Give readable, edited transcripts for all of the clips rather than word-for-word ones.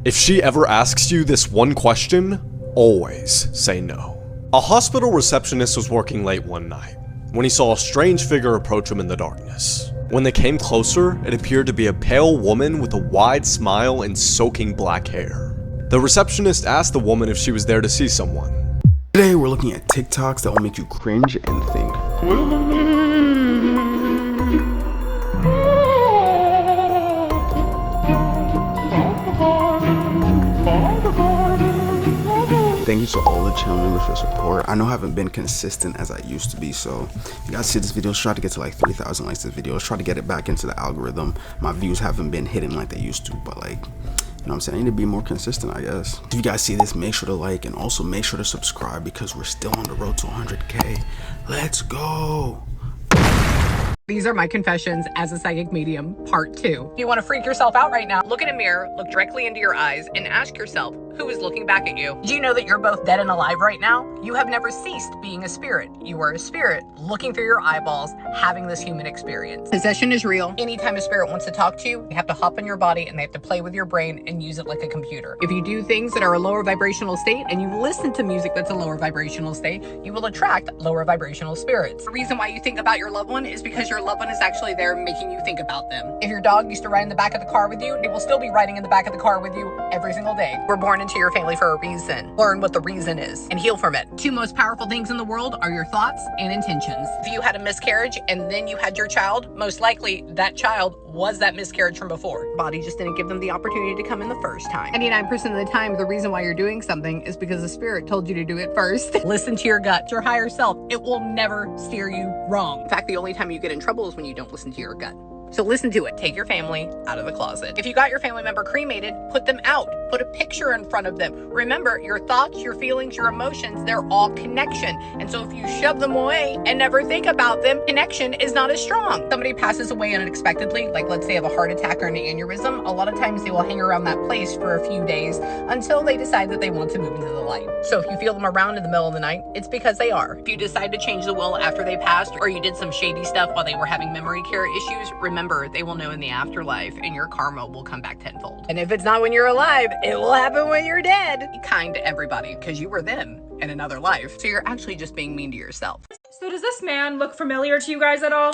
If she ever asks you this one question, always say no. A hospital receptionist was working late one night when he saw a strange figure approach him in the darkness. When they came closer, it appeared to be a pale woman with a wide smile and soaking black hair. The receptionist asked the woman if she was there to see someone. Today we're looking at Tik Toks that will make you cringe and think. Thank you to all the channel members for support. I know I haven't been consistent as I used to be, so if you guys see this video, try to get to like 3,000 likes this video. Try to get it back into the algorithm. My views haven't been hitting like they used to, but like, you know what I'm saying? I need to be more consistent, I guess. If you guys see this, make sure to like and also make sure to subscribe because we're still on the road to 100K. Let's go. These are my confessions as a psychic medium, part 2. If you want to freak yourself out right now, look in a mirror, look directly into your eyes, and ask yourself, who is looking back at you? Do you know that you're both dead and alive right now? You have never ceased being a spirit. You are a spirit looking through your eyeballs, having this human experience. Possession is real. Anytime a spirit wants to talk to you, they have to hop in your body and they have to play with your brain and use it like a computer. If you do things that are a lower vibrational state and you listen to music that's a lower vibrational state, you will attract lower vibrational spirits. The reason why you think about your loved one is because your loved one is actually there making you think about them. If your dog used to ride in the back of the car with you, it will still be riding in the back of the car with you every single day. We're born into your family for a reason. Learn what the reason is and heal from it. Two most powerful things in the world are your thoughts and intentions. If you had a miscarriage and then you had your child, most likely that child was that miscarriage from before. Body just didn't give them the opportunity to come in the first time. 99% of the time, the reason why you're doing something is because the spirit told you to do it first. Listen to your gut, your higher self. It will never steer you wrong. In fact, the only time you get in trouble is when you don't listen to your gut. So listen to it. Take your family out of the closet. If you got your family member cremated, put them out. Put a picture in front of them. Remember, your thoughts, your feelings, your emotions, they're all connection. And so if you shove them away and never think about them, connection is not as strong. Somebody passes away unexpectedly, like let's say have a heart attack or an aneurysm, a lot of times they will hang around that place for a few days until they decide that they want to move into the light. So if you feel them around in the middle of the night, it's because they are. If you decide to change the will after they passed, or you did some shady stuff while they were having memory care issues, remember, they will know in the afterlife and your karma will come back tenfold. And if it's not when you're alive, it will happen when you're dead. Be kind to everybody because you were them in another life. So you're actually just being mean to yourself. So does this man look familiar to you guys at all?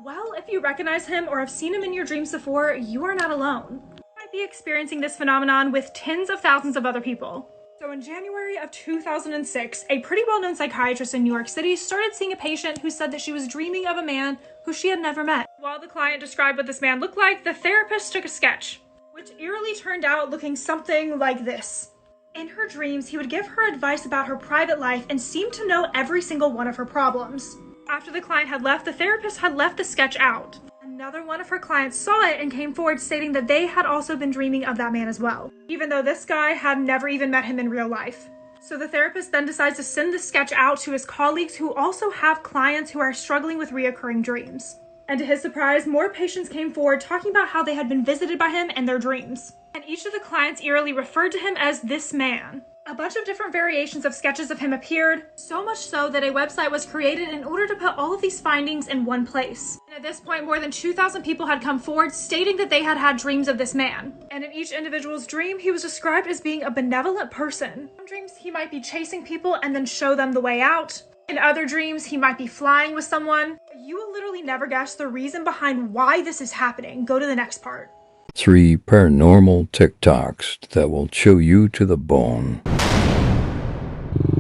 Well, if you recognize him or have seen him in your dreams before, you are not alone. You might be experiencing this phenomenon with tens of thousands of other people. So in January of 2006, a pretty well-known psychiatrist in New York City started seeing a patient who said that she was dreaming of a man who she had never met. While the client described what this man looked like, the therapist took a sketch, which eerily turned out looking something like this. In her dreams, he would give her advice about her private life and seemed to know every single one of her problems. After the client had left, the therapist had left the sketch out. Another one of her clients saw it and came forward stating that they had also been dreaming of that man as well, even though this guy had never even met him in real life. So the therapist then decides to send the sketch out to his colleagues who also have clients who are struggling with reoccurring dreams. And to his surprise, more patients came forward talking about how they had been visited by him in their dreams. And each of the clients eerily referred to him as this man. A bunch of different variations of sketches of him appeared, so much so that a website was created in order to put all of these findings in one place. And at this point, more than 2,000 people had come forward stating that they had had dreams of this man. And in each individual's dream, he was described as being a benevolent person. In some dreams, he might be chasing people and then show them the way out. In other dreams, he might be flying with someone. You will literally never guess the reason behind why this is happening. Go to the next part. 3 paranormal Tik Toks that will chew you to the bone.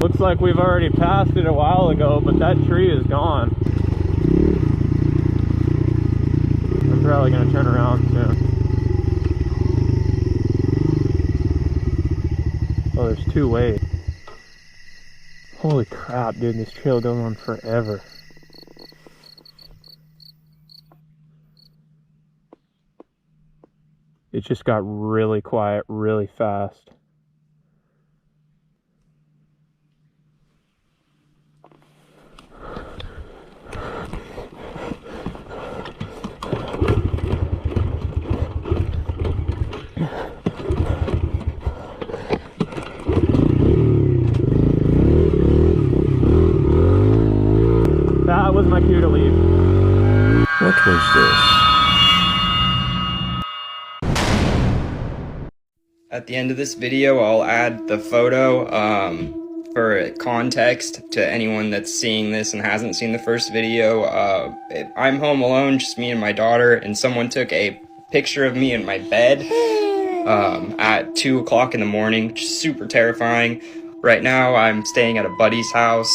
Looks like we've already passed it a while ago, but that tree is gone. I'm probably going to turn around soon. Oh, there's 2 ways. Holy crap, dude, this trail goes on forever. It just got really quiet really fast. That was my cue to leave. What was this? At At the end of this video, I'll add the photo for context to anyone that's seeing this and hasn't seen the first video. I'm home alone, just me and my daughter, and someone took a picture of me in my bed at 2 o'clock in the morning, which is super terrifying. Right now, I'm staying at a buddy's house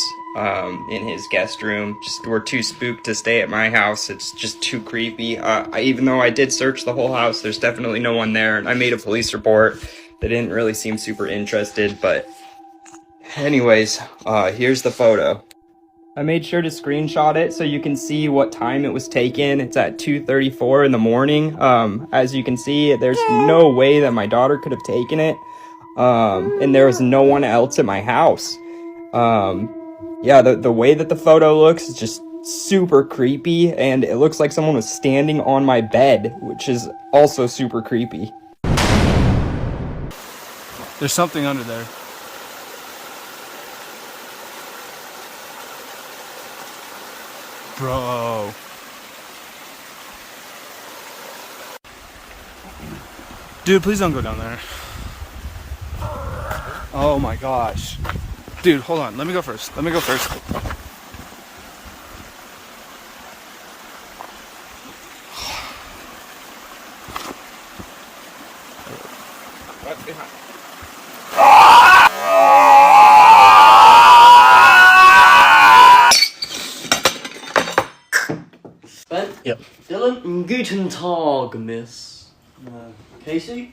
in his guest room. We're too spooked to stay at my house. It's just too creepy. Even though I did search the whole house, there's definitely no one there. And I made a police report. They didn't really seem super interested, but anyways, here's the photo. I made sure to screenshot it so you can see what time it was taken. It's at 2:34 in the morning. As you can see, there's no way that my daughter could have taken it. And there was no one else at my house. Yeah, the way that the photo looks is just super creepy, and it looks like someone was standing on my bed, which is also super creepy. There's something under there. Bro. Dude, please don't go down there. Oh my gosh. Dude, hold on. Let me go first. Let me go first. What's behind? Ben? Yep. Dylan? Guten Tag, Miss. Casey?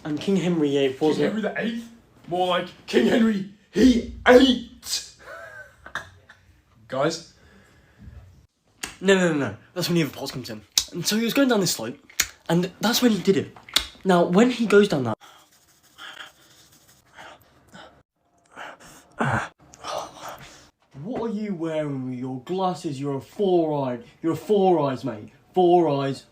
And King Henry VIII was King Henry the Eighth? More like King Henry, he ate! Guys? No. That's when the other pulse comes in. And so he was going down this slope, and that's when he did it. Now, when he goes down that... What are you wearing with your glasses? You're a four-eyed. You're a four eyes, mate. Four eyes.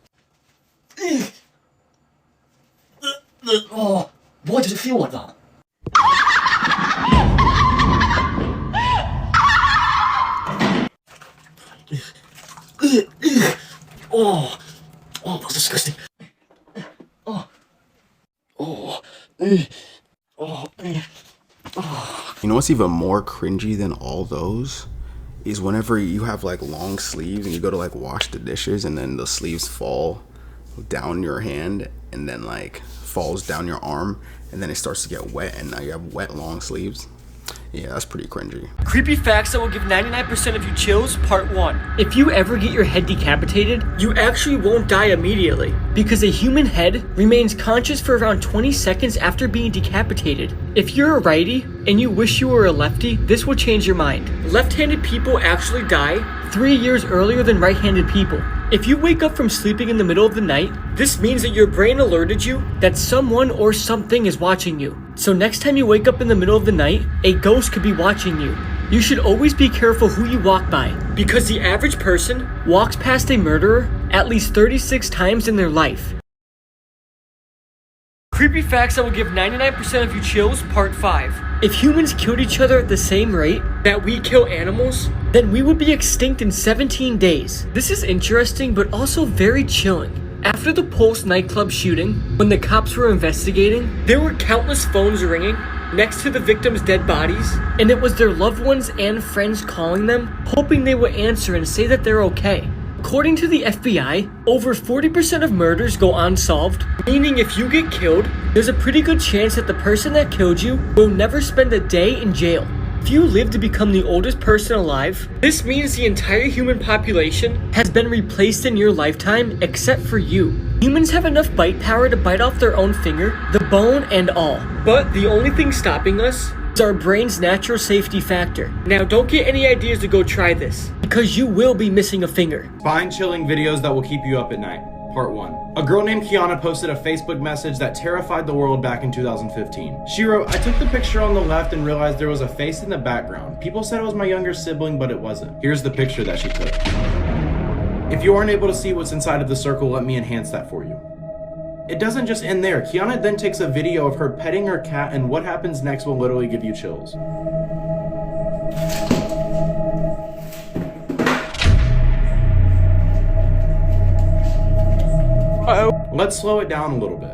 Oh, why does it feel like that? Oh, that's disgusting. You know what's even more cringy than all those is whenever you have like long sleeves and you go to like wash the dishes and then the sleeves fall down your hand and then like falls down your arm and then it starts to get wet and now you have wet long sleeves. Yeah, that's pretty cringy. Creepy facts that will give 99% of you chills, part 1. If you ever get your head decapitated, you actually won't die immediately, because a human head remains conscious for around 20 seconds after being decapitated. If you're a righty and you wish you were a lefty, this will change your mind. Left-handed people actually die 3 years earlier than right-handed people. If you wake up from sleeping in the middle of the night, this means that your brain alerted you that someone or something is watching you. So next time you wake up in the middle of the night, a ghost could be watching you. You should always be careful who you walk by, because the average person walks past a murderer at least 36 times in their life. Creepy facts that will give 99% of you chills, part 5. If humans killed each other at the same rate that we kill animals, then we would be extinct in 17 days. This is interesting, but also very chilling. After the Pulse nightclub shooting, when the cops were investigating, there were countless phones ringing next to the victims' dead bodies, and it was their loved ones and friends calling them, hoping they would answer and say that they're okay. According to the FBI, over 40% of murders go unsolved, meaning if you get killed, there's a pretty good chance that the person that killed you will never spend a day in jail. If you live to become the oldest person alive, this means the entire human population has been replaced in your lifetime except for you. Humans have enough bite power to bite off their own finger, the bone and all. But the only thing stopping us is our brain's natural safety factor. Now don't get any ideas to go try this, because you will be missing a finger. Spine-chilling videos that will keep you up at night. Part 1. A girl named Kiana posted a Facebook message that terrified the world back in 2015. She wrote, "I took the picture on the left and realized there was a face in the background. People said it was my younger sibling, but it wasn't. Here's the picture that she took. If you aren't able to see what's inside of the circle, let me enhance that for you." It doesn't just end there. Kiana then takes a video of her petting her cat, and what happens next will literally give you chills. Let's slow it down a little bit.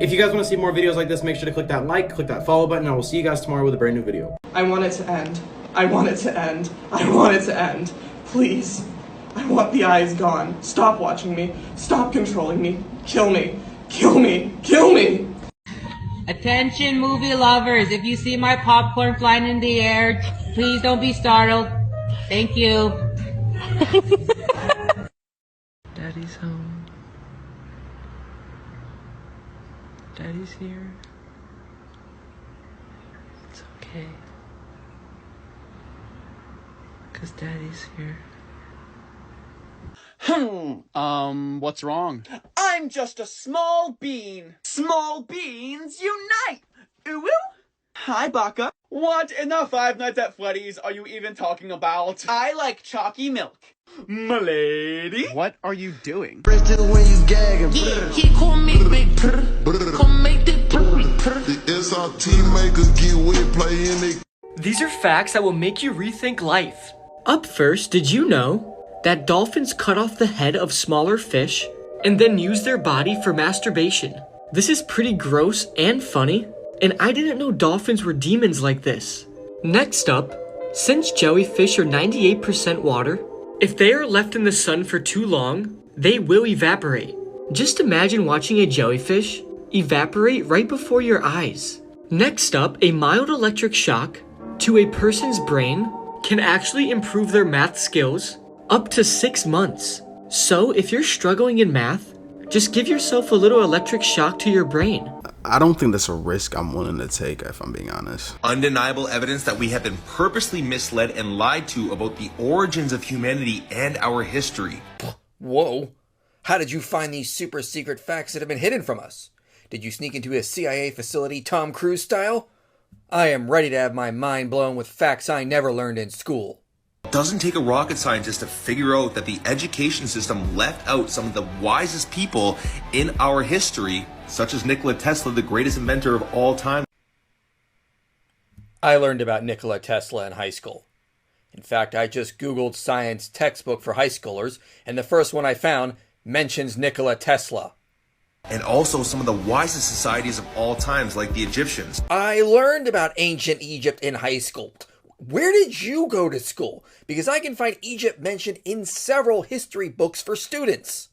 If you guys want to see more videos like this, make sure to click that like, click that follow button, and I will see you guys tomorrow with a brand new video. I want it to end. I want it to end. I want it to end. Please. I want the eyes gone. Stop watching me. Stop controlling me. Kill me. Kill me. Kill me. Attention movie lovers, if you see my popcorn flying in the air, please don't be startled. Thank you. Daddy's home. Daddy's here. It's okay. 'Cause Daddy's here. What's wrong? I'm just a small bean. Small beans unite! Ooh woo! Hi, Baka. What in the Five Nights at Freddy's are you even talking about? I like chalky milk. M'lady? What are you doing? When you gagging. He call me big come make the SRT makers get wet playing it. These are facts that will make you rethink life. Up first, did you know that dolphins cut off the head of smaller fish and then use their body for masturbation? This is pretty gross and funny, and I didn't know dolphins were demons like this. Next up, since jellyfish are 98% water, if they are left in the sun for too long, they will evaporate. Just imagine watching a jellyfish evaporate right before your eyes. Next up, a mild electric shock to a person's brain can actually improve their math skills up to 6 months. So if you're struggling in math, just give yourself a little electric shock to your brain. I don't think that's a risk I'm willing to take, if I'm being honest. Undeniable evidence that we have been purposely misled and lied to about the origins of humanity and our history. Whoa. How did you find these super secret facts that have been hidden from us? Did you sneak into a CIA facility Tom Cruise style? I am ready to have my mind blown with facts I never learned in school. It doesn't take a rocket scientist to figure out that the education system left out some of the wisest people in our history, such as Nikola Tesla, the greatest inventor of all time. I learned about Nikola Tesla in high school. In fact, I just Googled science textbook for high schoolers, and the first one I found mentions Nikola Tesla. And also some of the wisest societies of all times, like the Egyptians. I learned about ancient Egypt in high school. Where did you go to school? Because I can find Egypt mentioned in several history books for students.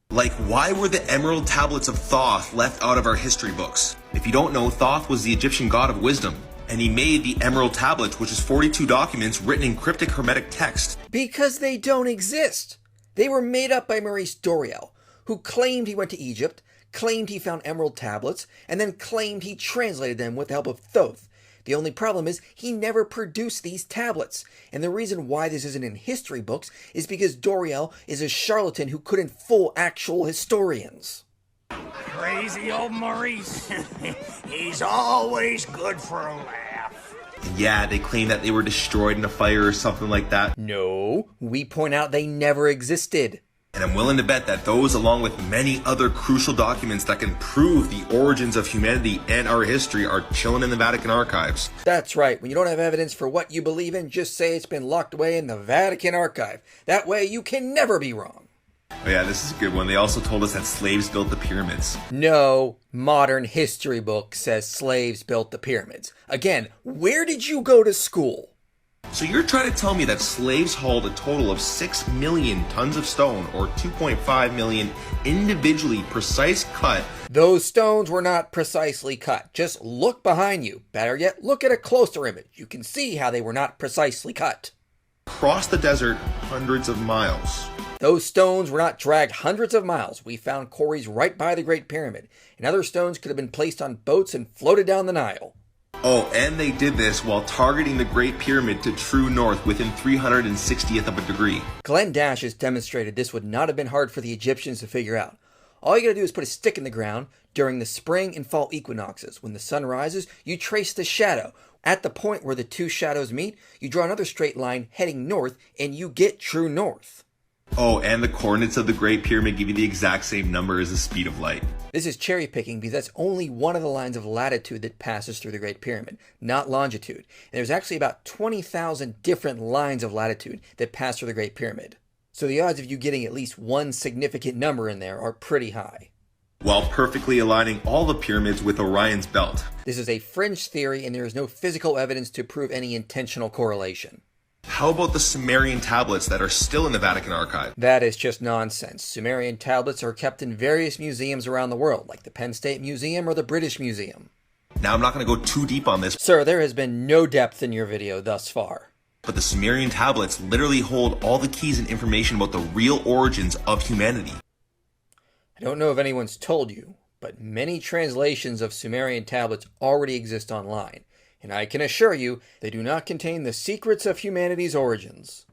Like, why were the emerald tablets of Thoth left out of our history books? If you don't know, Thoth was the Egyptian god of wisdom, and he made the emerald tablets, which is 42 documents written in cryptic hermetic text. Because they don't exist. They were made up by Maurice Doreal, who claimed he went to Egypt, claimed he found emerald tablets, and then claimed he translated them with the help of Thoth. The only problem is he never produced these tablets, and the reason why this isn't in history books is because Doreal is a charlatan who couldn't fool actual historians. Crazy old Maurice. He's always good for a laugh. And yeah, they claim that they were destroyed in a fire or something like that. No, we point out they never existed. And I'm willing to bet that those, along with many other crucial documents that can prove the origins of humanity and our history, are chilling in the Vatican archives. That's right. When you don't have evidence for what you believe in, just say it's been locked away in the Vatican archive. That way you can never be wrong. Oh yeah, this is a good one. They also told us that slaves built the pyramids. No, modern history book says slaves built the pyramids. Again, where did you go to school? So you're trying to tell me that slaves hauled a total of 6 million tons of stone, or 2.5 million individually precise cut. Those stones were not precisely cut. Just look behind you. Better yet, look at a closer image. You can see how they were not precisely cut. Across the desert, hundreds of miles. Those stones were not dragged hundreds of miles. We found quarries right by the Great Pyramid, and other stones could have been placed on boats and floated down the Nile. Oh, and they did this while targeting the Great Pyramid to true north within 360th of a degree. Glenn Dash has demonstrated this would not have been hard for the Egyptians to figure out. All you gotta do is put a stick in the ground during the spring and fall equinoxes. When the sun rises, you trace the shadow. At the point where the two shadows meet, you draw another straight line heading north, and you get true north. Oh, and the coordinates of the Great Pyramid give you the exact same number as the speed of light. This is cherry picking because that's only one of the lines of latitude that passes through the Great Pyramid, not longitude. And there's actually about 20,000 different lines of latitude that pass through the Great Pyramid. So the odds of you getting at least one significant number in there are pretty high. While perfectly aligning all the pyramids with Orion's belt. This is a fringe theory and there is no physical evidence to prove any intentional correlation. How about the Sumerian tablets that are still in the Vatican archive? That is just nonsense. Sumerian tablets are kept in various museums around the world, like the Penn State Museum or the British Museum. Now, I'm not going to go too deep on this. Sir, there has been no depth in your video thus far. But the Sumerian tablets literally hold all the keys and information about the real origins of humanity. I don't know if anyone's told you, but many translations of Sumerian tablets already exist online, and I can assure you they do not contain the secrets of humanity's origins.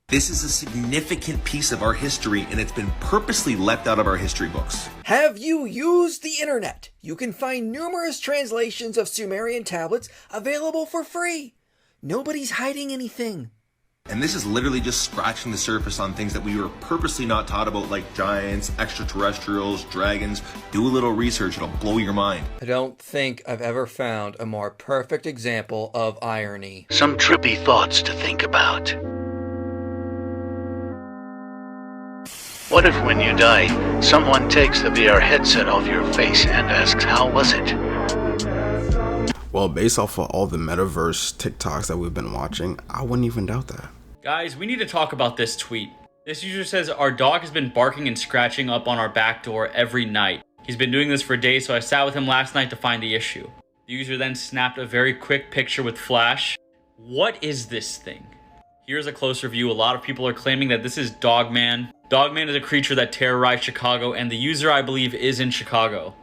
This is a significant piece of our history, and it's been purposely left out of our history books. Have you used the internet? You can find numerous translations of Sumerian tablets available for free. Nobody's hiding anything. And this is literally just scratching the surface on things that we were purposely not taught about, like giants, extraterrestrials, dragons. Do a little research, it'll blow your mind. I don't think I've ever found a more perfect example of irony. Some trippy thoughts to think about. What if when you die, someone takes the VR headset off your face and asks, how was it? Well, based off of all the metaverse TikToks that we've been watching, I wouldn't even doubt that. Guys, we need to talk about this tweet. This user says, our dog has been barking and scratching up on our back door every night. He's been doing this for days, so I sat with him last night to find the issue. The user then snapped a very quick picture with flash. What is this thing? Here's a closer view. A lot of people are claiming that this is Dogman. Dogman is a creature that terrorized Chicago, and the user, I believe, is in Chicago.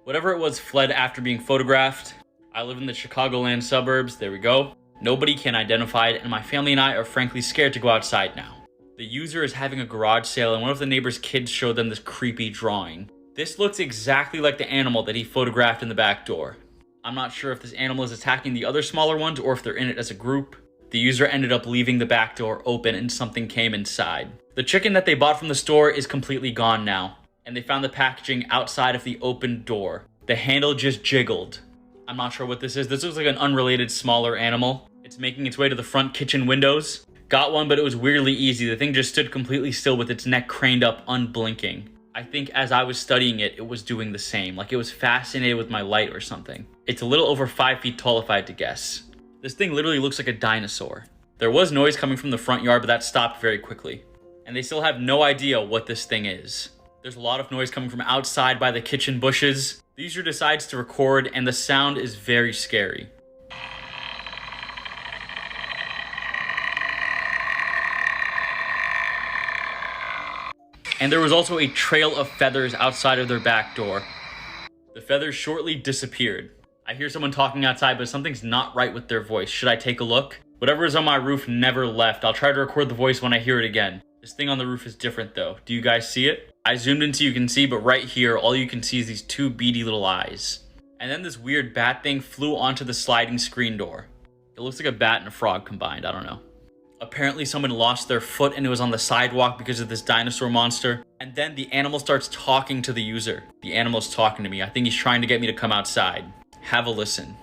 Whatever it was fled after being photographed. I live in the Chicagoland suburbs. There we go. Nobody can identify it, and my family and I are frankly scared to go outside now. The user is having a garage sale, and one of the neighbor's kids showed them this creepy drawing. This looks exactly like the animal that he photographed in the back door. I'm not sure if this animal is attacking the other smaller ones or if they're in it as a group. The user ended up leaving the back door open and something came inside. The chicken that they bought from the store is completely gone now, and they found the packaging outside of the open door. The handle just jiggled. I'm not sure what this is. This looks like an unrelated smaller animal. It's making its way to the front kitchen windows. Got one, but it was weirdly easy. The thing just stood completely still with its neck craned up, unblinking. I think as I was studying it, it was doing the same. Like it was fascinated with my light or something. It's a little over 5 feet tall if I had to guess. This thing literally looks like a dinosaur. There was noise coming from the front yard, but that stopped very quickly. And they still have no idea what this thing is. There's a lot of noise coming from outside by the kitchen bushes. The user decides to record, and the sound is very scary. And there was also a trail of feathers outside of their back door. The feathers shortly disappeared. I hear someone talking outside, but something's not right with their voice. Should I take a look? Whatever is on my roof never left. I'll try to record the voice when I hear it again. This thing on the roof is different though. Do you guys see it? I zoomed in so you can see, but right here, all you can see is these two beady little eyes. And then this weird bat thing flew onto the sliding screen door. It looks like a bat and a frog combined, I don't know. Apparently someone lost their foot and it was on the sidewalk because of this dinosaur monster. And then the animal starts talking to the user. The animal's talking to me. I think he's trying to get me to come outside. Have a listen.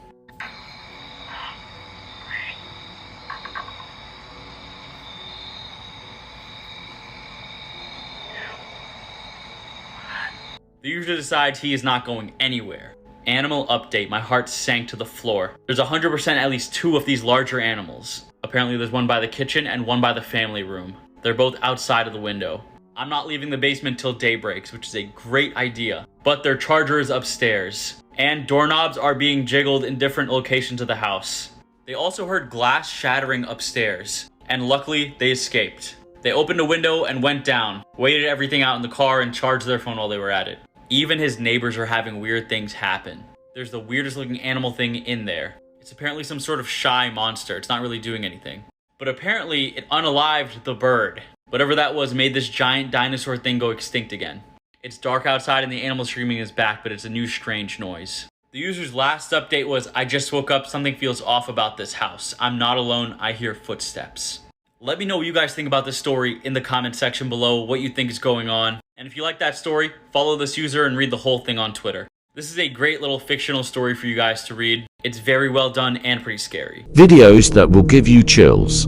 The user decides he is not going anywhere. Animal update. My heart sank to the floor. There's 100% at least 2 of these larger animals. Apparently there's one by the kitchen and one by the family room. They're both outside of the window. I'm not leaving the basement till day breaks, which is a great idea. But their charger is upstairs. And doorknobs are being jiggled in different locations of the house. They also heard glass shattering upstairs. And luckily, they escaped. They opened a window and went down, waited everything out in the car, and charged their phone while they were at it. Even his neighbors are having weird things happen. There's the weirdest looking animal thing in there. It's apparently some sort of shy monster. It's not really doing anything. But apparently, it unalived the bird. Whatever that was made this giant dinosaur thing go extinct again. It's dark outside and the animal screaming is back, but it's a new strange noise. The user's last update was, I just woke up, something feels off about this house. I'm not alone, I hear footsteps. Let me know what you guys think about this story in the comment section below, what you think is going on. And if you like that story, follow this user and read the whole thing on Twitter. This is a great little fictional story for you guys to read. It's very well done and pretty scary. Videos that will give you chills.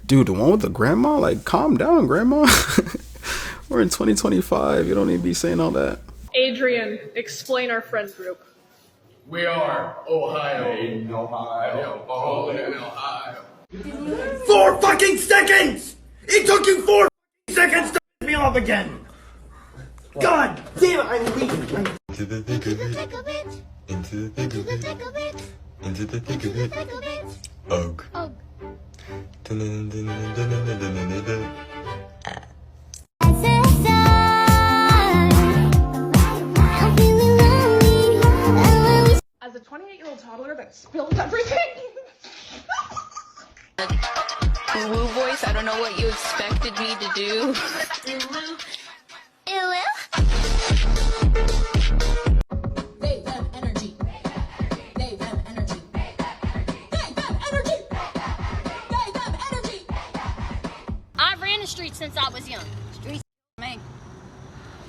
Dude, the one with the grandma? Like, calm down, grandma. We're in 2025. You don't need to be saying all that. Adrian, explain our friend group. We are Ohio. In Ohio. Oh, in Ohio. 4 fucking seconds! It took you 4 seconds to piss me off again! God damn it, I'm leaving. Into the thick of it. Into the thick of it. Into the thick of it. Ugh. As a 28-year-old toddler that spilled everything. Woo voice, I don't know what you expected me to do. They them energy. They them energy. They them energy. They them energy. I've ran the streets since I was young. Streets, man.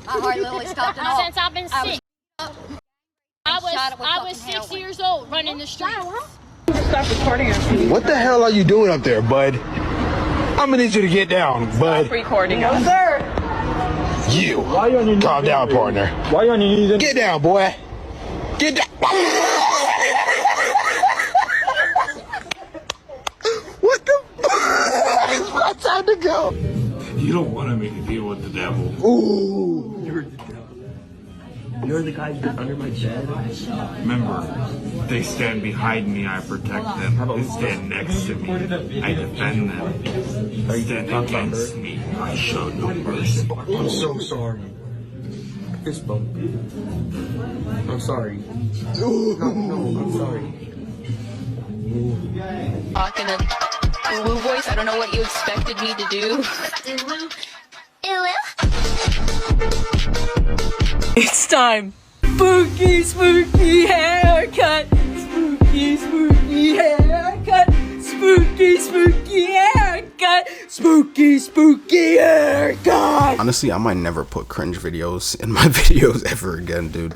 I hardly stopped at all. Since I've been sick. I was 6 years old running the streets. Stop recording us. What the hell are you doing up there, bud? I'm gonna need you to get down, bud. Stop recording us. Sir. You. Calm down, partner. Why you on your knees? Get down, boy. Get down. What the fuck? It's my time to go. You don't want to make a deal with the devil. Ooh. You're the devil. You're the guy who's under my bed. Remember, they stand behind me, I protect them. They stand next to me, I defend them. They stand against me, I show no mercy. I'm so sorry. Fist bump. I'm sorry. No, I'm sorry. Talking a woo voice, I don't know what you expected me to do. It's time. Spooky, spooky haircut. Spooky, spooky haircut. Spooky, spooky haircut. Spooky, spooky haircut. Honestly, I might never put cringe videos in my videos ever again, dude.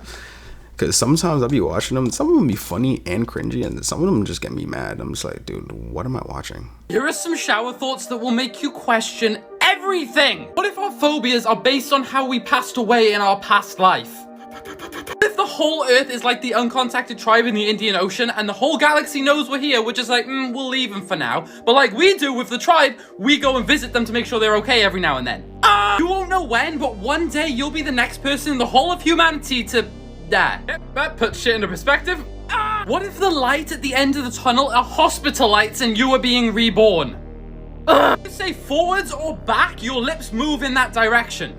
Because sometimes I'll be watching them. Some of them be funny and cringy, and some of them just get me mad. I'm just like, dude, what am I watching? Here are some shower thoughts that will make you question everything. What if our phobias are based on how we passed away in our past life? What if the whole Earth is like the uncontacted tribe in the Indian Ocean and the whole galaxy knows we're here? We're just like, we'll leave them for now. But like we do with the tribe, we go and visit them to make sure they're okay every now and then. You won't know when, but one day you'll be the next person in the whole of humanity to die. That puts shit into perspective. What if the light at the end of the tunnel are hospital lights and you are being reborn? Say forwards or back, your lips move in that direction.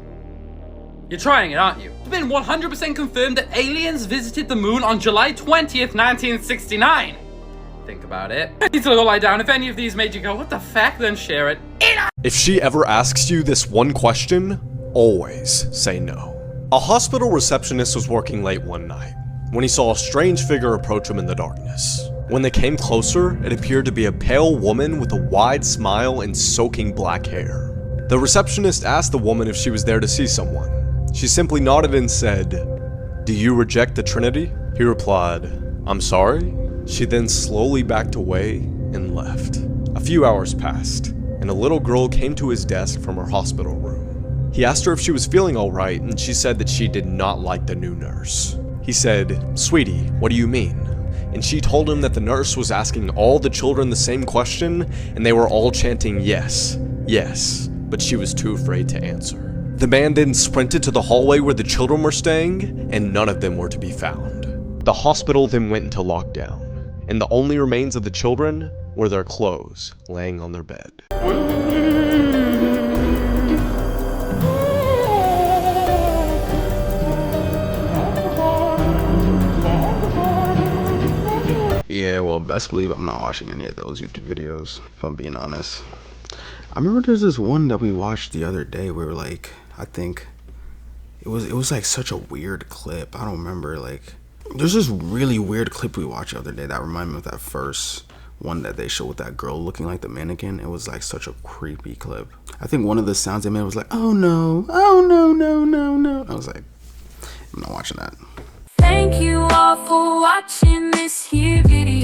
You're trying it, aren't you? It's been 100% confirmed that aliens visited the moon on July 20th, 1969. Think about it. I need to go lie down. If any of these made you go, what the fuck, then share it. If she ever asks you this one question, always say no. A hospital receptionist was working late one night when he saw a strange figure approach him in the darkness. When they came closer, it appeared to be a pale woman with a wide smile and soaking black hair. The receptionist asked the woman if she was there to see someone. She simply nodded and said, "Do you reject the Trinity?" He He replied, "I'm sorry?" She then slowly backed away and left. A few hours passed, and a little girl came to his desk from her hospital room. He asked her if she was feeling alright, and she said that she did not like the new nurse. He said, "Sweetie, what do you mean?" And she told him that the nurse was asking all the children the same question, and they were all chanting yes, yes, but she was too afraid to answer. The man then sprinted to the hallway where the children were staying, and none of them were to be found. The hospital then went into lockdown, and the only remains of the children were their clothes laying on their bed. Yeah, well, best believe I'm not watching any of those YouTube videos, if I'm being honest. I remember there's this one that we watched the other day where, like, I think it was like such a weird clip. I don't remember, like, there's this really weird clip we watched the other day that reminded me of that first one that they showed with that girl looking like the mannequin. It was like such a creepy clip. I think one of the sounds they made was like, "Oh no, oh no, no, no, no." I was like, I'm not watching that. Thank you all for watching this here video.